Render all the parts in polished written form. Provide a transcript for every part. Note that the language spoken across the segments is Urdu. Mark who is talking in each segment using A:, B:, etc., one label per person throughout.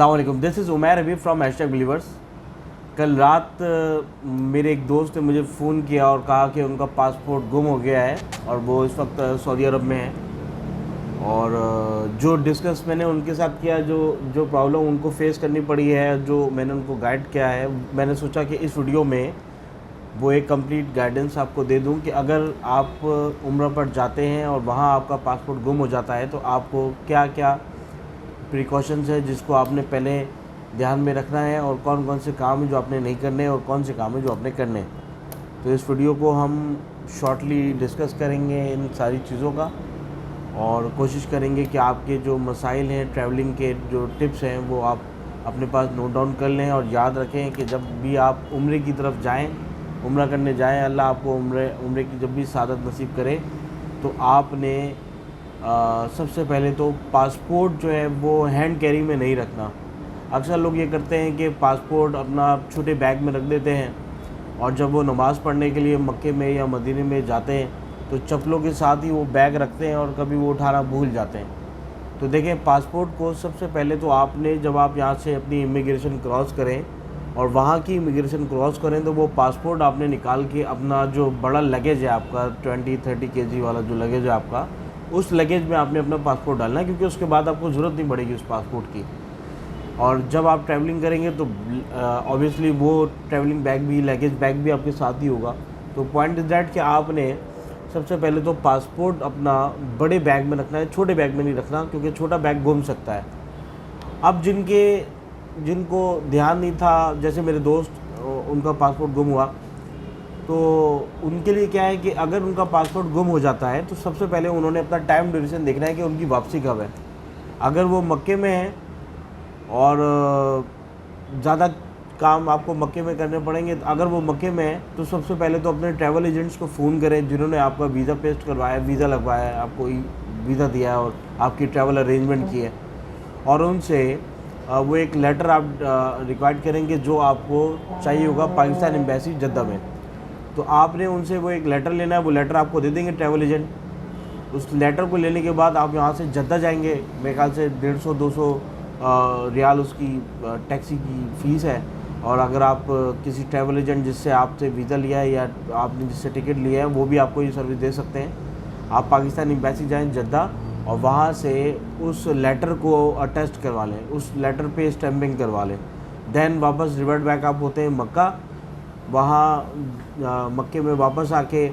A: السلام علیکم، دس از عمیر حبیب فرام #بلیورس۔ کل رات میرے ایک دوست نے مجھے فون کیا اور کہا کہ ان کا پاسپورٹ گم ہو گیا ہے اور وہ اس وقت سعودی عرب میں ہیں، اور جو ڈسکس میں نے ان کے ساتھ کیا، جو پرابلم ان کو فیس کرنی پڑی ہے، جو میں نے ان کو گائیڈ کیا ہے، میں نے سوچا کہ اس ویڈیو میں وہ ایک کمپلیٹ گائیڈنس آپ کو دے دوں کہ اگر آپ عمرہ پر جاتے ہیں اور وہاں آپ کا پاسپورٹ گم ہو جاتا ہے تو آپ کو کیا کیا پریکاشنز ہے جس کو آپ نے پہلے دھیان میں رکھنا ہے، اور کون کون سے کام ہیں جو آپ نے نہیں کرنے اور کون سے کام ہیں جو آپ نے کرنے ہیں۔ تو اس ویڈیو کو ہم شارٹلی ڈسکس کریں گے ان ساری چیزوں کا، اور کوشش کریں گے کہ آپ کے جو مسائل ہیں، ٹریولنگ کے جو ٹپس ہیں، وہ آپ اپنے پاس نوٹ ڈاؤن کر لیں، اور یاد رکھیں کہ جب بھی آپ عمرے کی طرف جائیں، عمرہ کرنے جائیں، اللہ آپ کو عمرے کی جب بھی سعادت نصیب کرے، تو آپ نے سب سے پہلے تو پاسپورٹ جو ہے وہ ہینڈ کیری میں نہیں رکھنا۔ اکثر لوگ یہ کرتے ہیں کہ پاسپورٹ اپنا چھوٹے بیگ میں رکھ دیتے ہیں، اور جب وہ نماز پڑھنے کے لیے مکے میں یا مدینے میں جاتے ہیں تو چپلوں کے ساتھ ہی وہ بیگ رکھتے ہیں اور کبھی وہ اٹھانا بھول جاتے ہیں۔ تو دیکھیں، پاسپورٹ کو سب سے پہلے تو آپ نے جب آپ یہاں سے اپنی امیگریشن کراس کریں اور وہاں کی امیگریشن کراس کریں تو وہ پاسپورٹ آپ نے نکال کے اپنا جو بڑا لگیج ہے آپ کا 20-30 kg والا جو لگیج ہے آپ کا، اس لگیج میں آپ نے اپنا پاسپورٹ ڈالنا ہے، کیونکہ اس کے بعد آپ کو ضرورت نہیں پڑے گی اس پاسپورٹ کی۔ اور جب آپ ٹریولنگ کریں گے تو اوبیسلی وہ ٹریولنگ بیگ بھی، لگیج بیگ بھی آپ کے ساتھ ہی ہوگا۔ تو پوائنٹ از دیٹ کہ آپ نے سب سے پہلے تو پاسپورٹ اپنا بڑے بیگ میں رکھنا ہے، چھوٹے بیگ میں نہیں رکھنا، کیونکہ چھوٹا بیگ گم سکتا ہے۔ اب جن کو دھیان نہیں تھا، جیسے میرے دوست، ان کا پاسپورٹ گم ہوا، تو ان کے لیے کیا ہے کہ اگر ان کا پاسپورٹ گم ہو جاتا ہے تو سب سے پہلے انہوں نے اپنا ٹائم ڈیوریشن دیکھنا ہے کہ ان کی واپسی کب ہے۔ اگر وہ مکے میں ہیں اور زیادہ کام آپ کو مکے میں کرنے پڑیں گے، اگر وہ مکے میں ہیں تو سب سے پہلے تو اپنے ٹریول ایجنٹس کو فون کریں جنہوں نے آپ کا ویزا پیسٹ کروایا ہے، ویزا لگوایا ہے، آپ کو ویزا دیا ہے اور آپ کی ٹریول ارینجمنٹ کی ہے، اور ان سے وہ ایک لیٹر آپ ریکوائر کریں گے جو آپ کو چاہیے ہوگا پاکستان ایمبیسی جدہ میں۔ تو آپ نے ان سے وہ ایک لیٹر لینا ہے، وہ لیٹر آپ کو دے دیں گے ٹریول ایجنٹ۔ اس لیٹر کو لینے کے بعد آپ یہاں سے جدہ جائیں گے، میرے خیال سے 150-200 ریال اس کی ٹیکسی کی فیس ہے، اور اگر آپ کسی ٹریول ایجنٹ جس سے آپ سے ویزا لیا ہے یا آپ نے جس سے ٹکٹ لیا ہے وہ بھی آپ کو یہ سروس دے سکتے ہیں۔ آپ پاکستان ایمبیسی جائیں جدہ، اور وہاں سے اس لیٹر کو اٹیسٹ کروا لیں، اس لیٹر پہ اسٹیمپنگ کروا لیں، دین واپس ریورٹ بیک آپ ہوتے ہیں مکہ۔ وہاں مکے میں واپس آ کے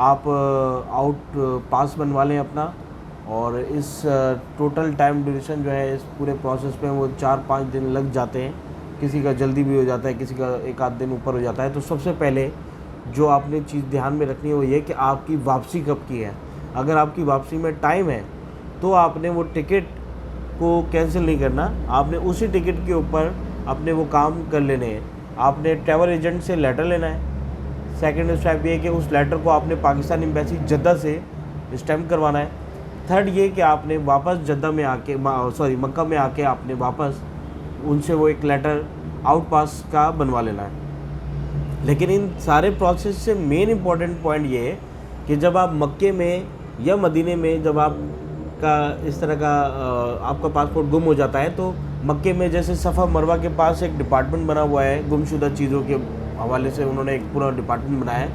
A: آپ آؤٹ پاس بنوا لیں اپنا، اور اس ٹوٹل ٹائم ڈیوریشن جو ہے اس پورے پروسیس میں وہ 4-5 دن لگ جاتے ہیں، کسی کا جلدی بھی ہو جاتا ہے، کسی کا 1-8 دن اوپر ہو جاتا ہے۔ تو سب سے پہلے جو آپ نے چیز دھیان میں رکھنی ہے وہ یہ کہ آپ کی واپسی کب کی ہے۔ اگر آپ کی واپسی میں ٹائم ہے تو آپ نے وہ ٹکٹ کو کینسل نہیں کرنا، آپ نے اسی ٹکٹ کے اوپر اپنے وہ کام کر لینے ہیں۔ آپ نے ٹریول ایجنٹ سے لیٹر لینا ہے، سیکنڈ اسٹیپ یہ ہے کہ اس لیٹر کو آپ نے پاکستان ایمبیسی جدہ سے اسٹیمپ کروانا ہے۔ تھرڈ یہ کہ آپ نے واپس جدہ میں آ کے مکہ میں آ کے آپ نے واپس ان سے وہ ایک لیٹر آؤٹ پاس کا بنوا لینا ہے۔ لیکن ان سارے پروسیس سے مین امپورٹنٹ پوائنٹ یہ ہے کہ جب آپ مکے میں یا مدینے میں جب آپ کا اس طرح کا آپ کا پاسپورٹ گم ہو جاتا ہے تو مکے میں جیسے صفا مروہ کے پاس ایک ڈپارٹمنٹ بنا ہوا ہے گمشدہ چیزوں کے حوالے سے، انہوں نے ایک پورا ڈپارٹمنٹ بنایا ہے۔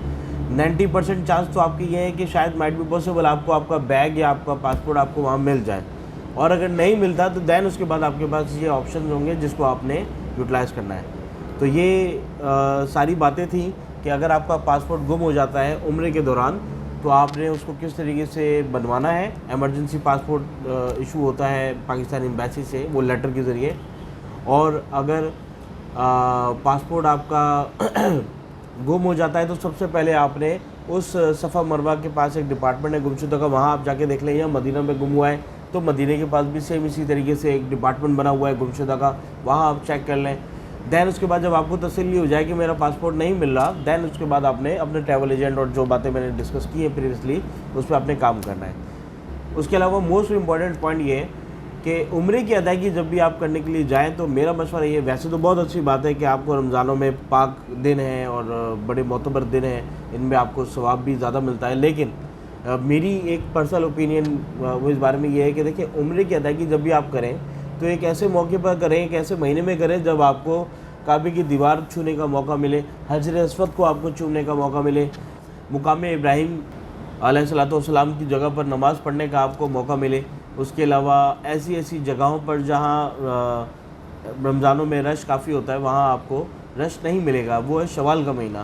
A: 90% چانس تو آپ کی یہ ہے کہ شاید مائٹ بی پاسبل آپ کو آپ کا بیگ یا آپ کا پاسپورٹ آپ کو وہاں مل جائے، اور اگر نہیں ملتا تو دین اس کے بعد آپ کے پاس یہ آپشنز ہوں گے جس کو آپ نے یوٹیلائز کرنا ہے۔ تو یہ ساری باتیں تھیں کہ اگر آپ کا پاسپورٹ گم ہو جاتا ہے عمرے کے دوران تو آپ نے اس کو کس طریقے سے بنوانا ہے۔ ایمرجنسی پاسپورٹ ایشو ہوتا ہے پاکستان ایمبیسی سے وہ لیٹر کے ذریعے، اور اگر پاسپورٹ آپ کا گم ہو جاتا ہے تو سب سے پہلے آپ نے اس صفا مروہ کے پاس ایک ڈپارٹمنٹ ہے گمشدہ کا، وہاں آپ جا کے دیکھ لیں، یا مدینہ میں گم ہوا ہے تو مدینہ کے پاس بھی سیم اسی طریقے سے ایک ڈپارٹمنٹ بنا ہوا ہے گمشدہ کا، وہاں آپ چیک کر لیں۔ دین اس کے بعد جب آپ کو تسلی ہو جائے کہ میرا پاسپورٹ نہیں مل رہا، دین اس کے بعد آپ نے اپنے ٹریول ایجنٹ اور جو باتیں میں نے ڈسکس کی ہیں پریویسلی اس پہ آپ نے کام کرنا ہے۔ اس کے علاوہ موسٹ امپورٹنٹ پوائنٹ یہ ہے کہ عمرے کی ادائیگی جب بھی آپ کرنے کے لیے جائیں تو میرا مشورہ یہ ہے، ویسے تو بہت اچھی بات ہے کہ آپ کو رمضانوں میں پاک دن ہیں اور بڑے معتبر دن ہیں، ان میں آپ کو ثواب بھی زیادہ ملتا ہے، لیکن میری ایک پرسنل اوپینین وہ اس بارے میں یہ ہے کہ دیکھیں، عمرے کی ادائیگی جب بھی آپ کریں تو ایک ایسے موقع پر کریں, ایک ایسے مہینے میں کریں جب آپ کو کعبے کی دیوار چھونے کا موقع ملے, حجر اسود کو آپ کو چھونے کا موقع ملے, مقام ابراہیم علیہ الصلوۃ والسلام کی جگہ پر نماز پڑھنے کا آپ کو موقع ملے. اس کے علاوہ ایسی جگہوں پر جہاں رمضانوں میں رش کافی ہوتا ہے, وہاں آپ کو رش نہیں ملے گا. وہ ہے شوال کا مہینہ.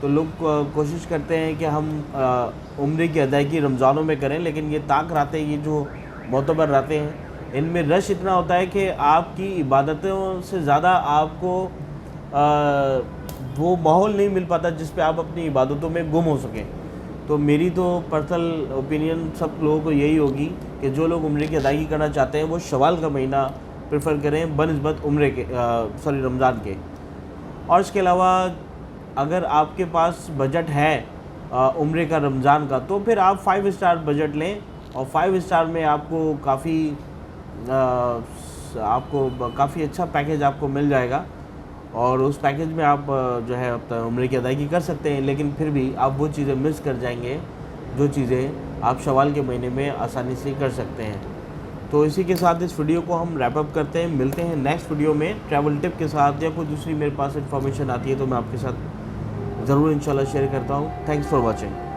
A: تو لوگ کوشش کرتے ہیں کہ ہم عمرے کی ادائیگی رمضانوں میں کریں, لیکن یہ طاق راتیں, یہ جو معتبر راتیں ہیں, ان میں رش اتنا ہوتا ہے کہ آپ کی عبادتوں سے زیادہ آپ کو وہ ماحول نہیں مل پاتا جس پہ آپ اپنی عبادتوں میں گم ہو سکیں. تو میری تو پرسنل اوپینین سب لوگوں کو یہی ہوگی کہ جو لوگ عمرے کی ادائیگی کرنا چاہتے ہیں وہ شوال کا مہینہ پریفر کریں بنسبت رمضان کے. اور اس کے علاوہ اگر آپ کے پاس بجٹ ہے عمرے کا رمضان کا, تو پھر آپ 5 اسٹار بجٹ لیں, اور 5 اسٹار میں آپ کو کافی اچھا پیکیج آپ کو مل جائے گا, اور اس پیکیج میں آپ جو ہے عمرے کی ادائیگی کر سکتے ہیں. لیکن پھر بھی آپ وہ چیزیں مس کر جائیں گے جو چیزیں آپ شوال کے مہینے میں آسانی سے کر سکتے ہیں. تو اسی کے ساتھ اس ویڈیو کو ہم ریپ اپ کرتے ہیں. ملتے ہیں نیکسٹ ویڈیو میں ٹریول ٹپ کے ساتھ, یا کوئی دوسری میرے پاس انفارمیشن آتی ہے تو میں آپ کے ساتھ ضرور انشاءاللہ شیئر کرتا ہوں. Thanks for watching.